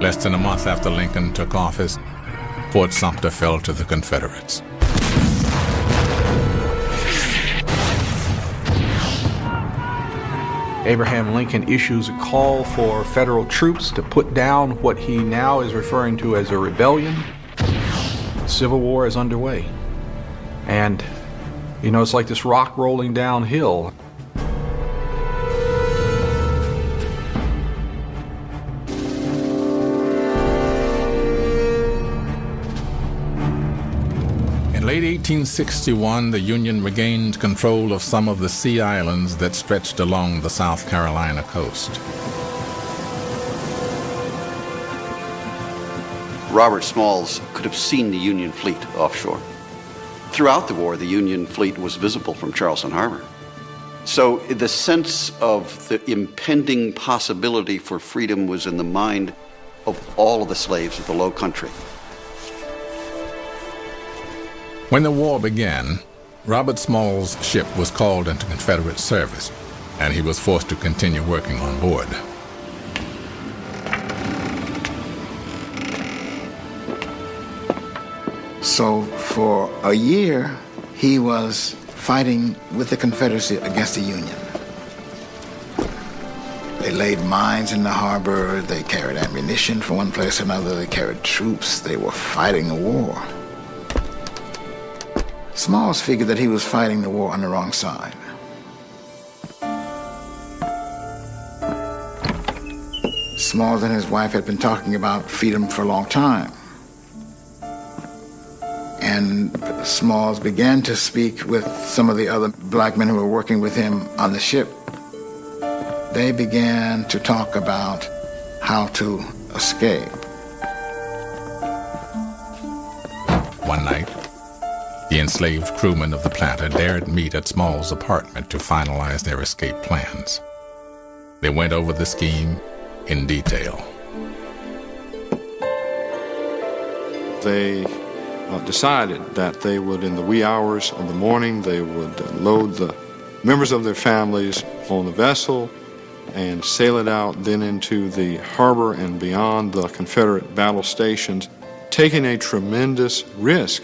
Less than a month after Lincoln took office, Fort Sumter fell to the Confederates. Abraham Lincoln issues a call for federal troops to put down what he now is referring to as a rebellion. Civil War is underway. And, it's like this rock rolling downhill. In late 1861, the Union regained control of some of the sea islands that stretched along the South Carolina coast. Robert Smalls could have seen the Union fleet offshore. Throughout the war, the Union fleet was visible from Charleston Harbor. So the sense of the impending possibility for freedom was in the mind of all of the slaves of the Low Country. When the war began, Robert Smalls' ship was called into Confederate service, and he was forced to continue working on board. So for a year, he was fighting with the Confederacy against the Union. They laid mines in the harbor, they carried ammunition from one place to another, they carried troops, they were fighting a war. Smalls figured that he was fighting the war on the wrong side. Smalls and his wife had been talking about freedom for a long time. And Smalls began to speak with some of the other black men who were working with him on the ship. They began to talk about how to escape. One night, the enslaved crewmen of the Planter dared meet at Smalls' apartment to finalize their escape plans. They went over the scheme in detail. They decided that they would, in the wee hours of the morning, they would load the members of their families on the vessel and sail it out then into the harbor and beyond the Confederate battle stations, taking a tremendous risk.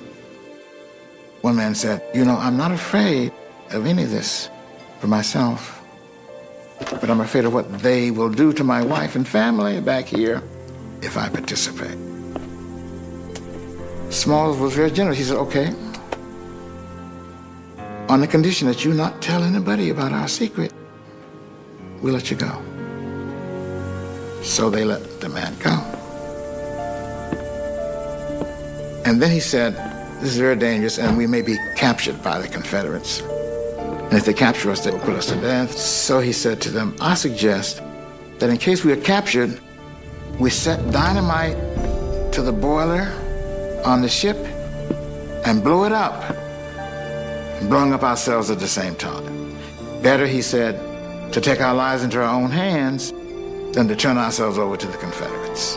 One man said, I'm not afraid of any of this for myself, but I'm afraid of what they will do to my wife and family back here if I participate. Smalls was very generous. He said, okay, on the condition that you not tell anybody about our secret, we'll let you go. So they let the man go. And then he said, this is very dangerous and we may be captured by the Confederates. And if they capture us, they will put us to death. So he said to them, I suggest that in case we are captured, we set dynamite to the boiler on the ship and blow it up, and blowing up ourselves at the same time. Better, he said, to take our lives into our own hands than to turn ourselves over to the Confederates.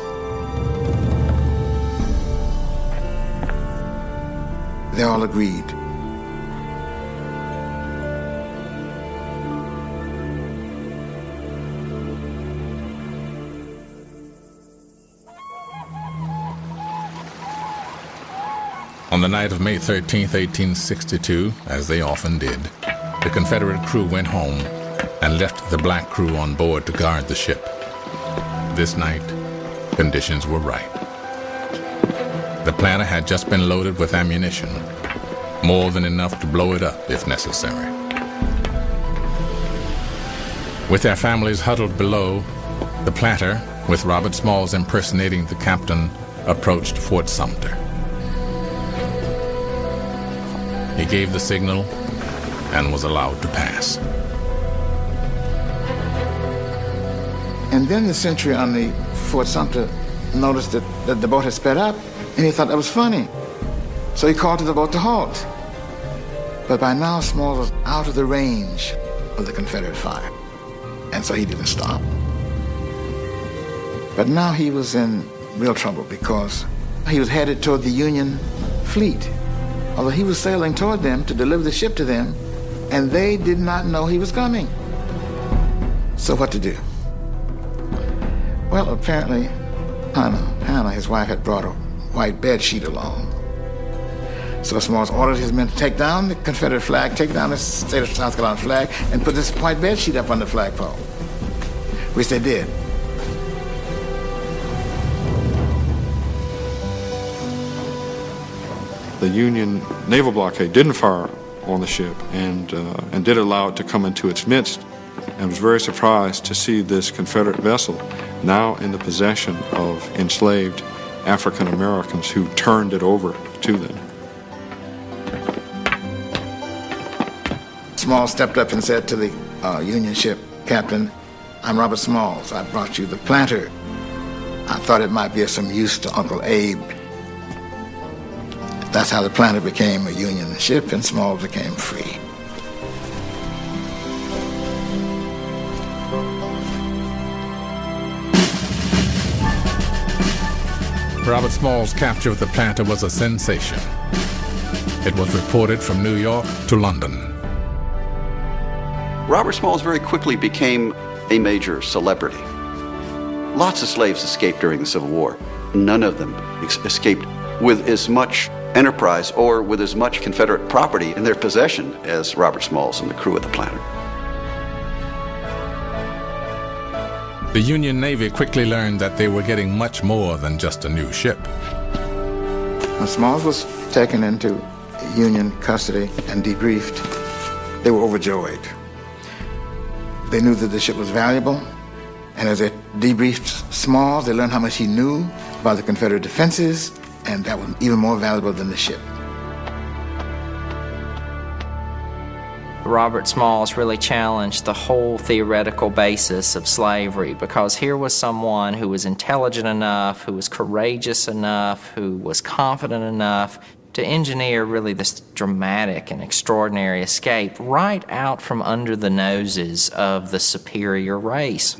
They all agreed. On the night of May 13, 1862, as they often did, the Confederate crew went home and left the black crew on board to guard the ship. This night, conditions were right. The Planter had just been loaded with ammunition, more than enough to blow it up if necessary. With their families huddled below, the Planter, with Robert Smalls impersonating the captain, approached Fort Sumter. He gave the signal and was allowed to pass. And then the sentry on the Fort Sumter noticed that the boat had sped up, and he thought that was funny. So he called to the boat to halt. But by now, Smalls was out of the range of the Confederate fire, and so he didn't stop. But now he was in real trouble because he was headed toward the Union fleet. Although he was sailing toward them to deliver the ship to them, and they did not know he was coming. So what to do? Well, apparently, Hannah, his wife, had brought a white bed sheet along. So Smalls ordered his men to take down the Confederate flag, take down the state of South Carolina flag, and put this white bed sheet up on the flagpole, which they did. The Union naval blockade didn't fire on the ship and did allow it to come into its midst, and was very surprised to see this Confederate vessel now in the possession of enslaved African Americans who turned it over to them. Smalls stepped up and said to the Union ship captain, "I'm Robert Smalls. I brought you the Planter. I thought it might be of some use to Uncle Abe." That's how the Planter became a Union ship and Smalls became free. Robert Smalls' capture of the Planter was a sensation. It was reported from New York to London. Robert Smalls very quickly became a major celebrity. Lots of slaves escaped during the Civil War. None of them escaped with as much enterprise or with as much Confederate property in their possession as Robert Smalls and the crew of the Planter. The Union Navy quickly learned that they were getting much more than just a new ship. When Smalls was taken into Union custody and debriefed, they were overjoyed. They knew that the ship was valuable, and as they debriefed Smalls, they learned how much he knew about the Confederate defenses, and that was even more valuable than the ship. Robert Smalls really challenged the whole theoretical basis of slavery, because here was someone who was intelligent enough, who was courageous enough, who was confident enough to engineer really this dramatic and extraordinary escape right out from under the noses of the superior race.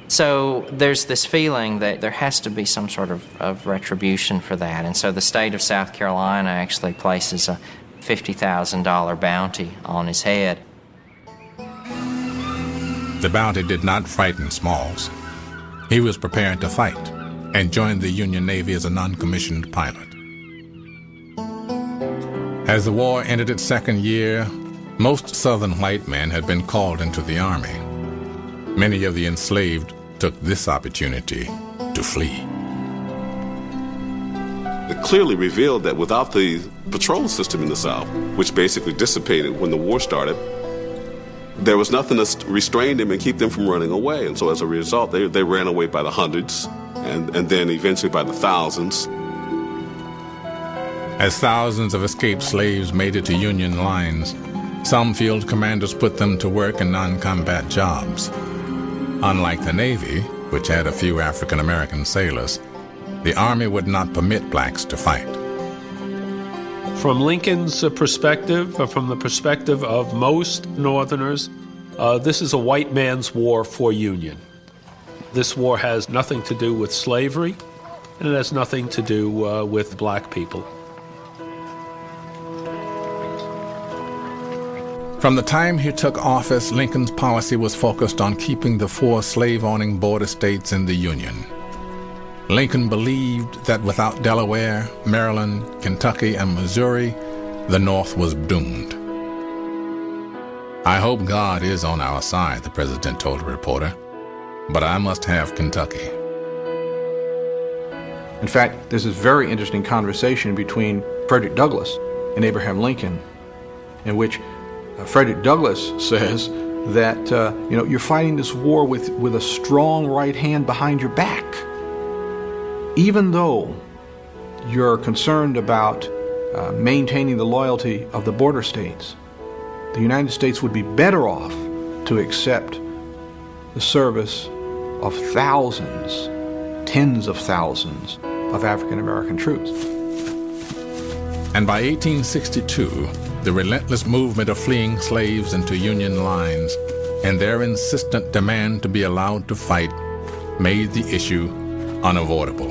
So there's this feeling that there has to be some sort of retribution for that, and so the state of South Carolina actually places a $50,000 bounty on his head. The bounty did not frighten Smalls. He was prepared to fight and joined the Union Navy as a non-commissioned pilot. As the war entered its second year, most Southern white men had been called into the Army. Many of the enslaved took this opportunity to flee. It clearly revealed that without the patrol system in the South, which basically dissipated when the war started, there was nothing to restrain them and keep them from running away. And so as a result, they ran away by the hundreds and then eventually by the thousands. As thousands of escaped slaves made it to Union lines, some field commanders put them to work in non-combat jobs. Unlike the Navy, which had a few African-American sailors, the Army would not permit blacks to fight. From Lincoln's perspective, from the perspective of most Northerners, this is a white man's war for Union. This war has nothing to do with slavery, and it has nothing to do with black people. From the time he took office, Lincoln's policy was focused on keeping the 4 slave-owning border states in the Union. Lincoln believed that without Delaware, Maryland, Kentucky, and Missouri, the North was doomed. "I hope God is on our side," the president told a reporter, "but I must have Kentucky." In fact, there's this very interesting conversation between Frederick Douglass and Abraham Lincoln, in which Frederick Douglass says that you're fighting this war with a strong right hand behind your back. Even though you're concerned about maintaining the loyalty of the border states, the United States would be better off to accept the service of thousands, tens of thousands of African American troops. And by 1862, the relentless movement of fleeing slaves into Union lines and their insistent demand to be allowed to fight made the issue unavoidable.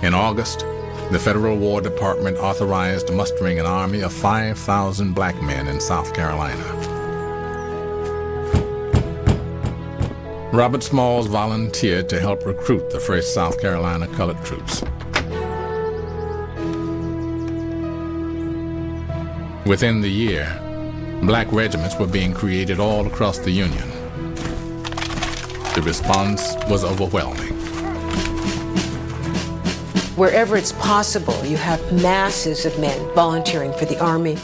In August, the Federal War Department authorized mustering an army of 5,000 black men in South Carolina. Robert Smalls volunteered to help recruit the 1st South Carolina Colored Troops. Within the year, black regiments were being created all across the Union. The response was overwhelming. Wherever it's possible, you have masses of men volunteering for the Army.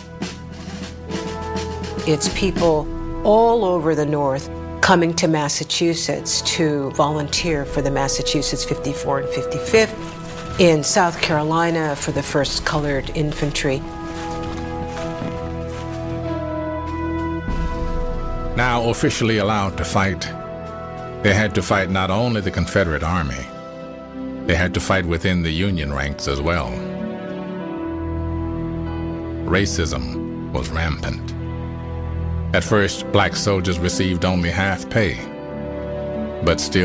It's people all over the North coming to Massachusetts to volunteer for the Massachusetts 54 and 55th, in South Carolina for the 1st Colored Infantry. Now officially allowed to fight, they had to fight not only the Confederate Army, they had to fight within the Union ranks as well. Racism was rampant. At first, black soldiers received only half pay, but still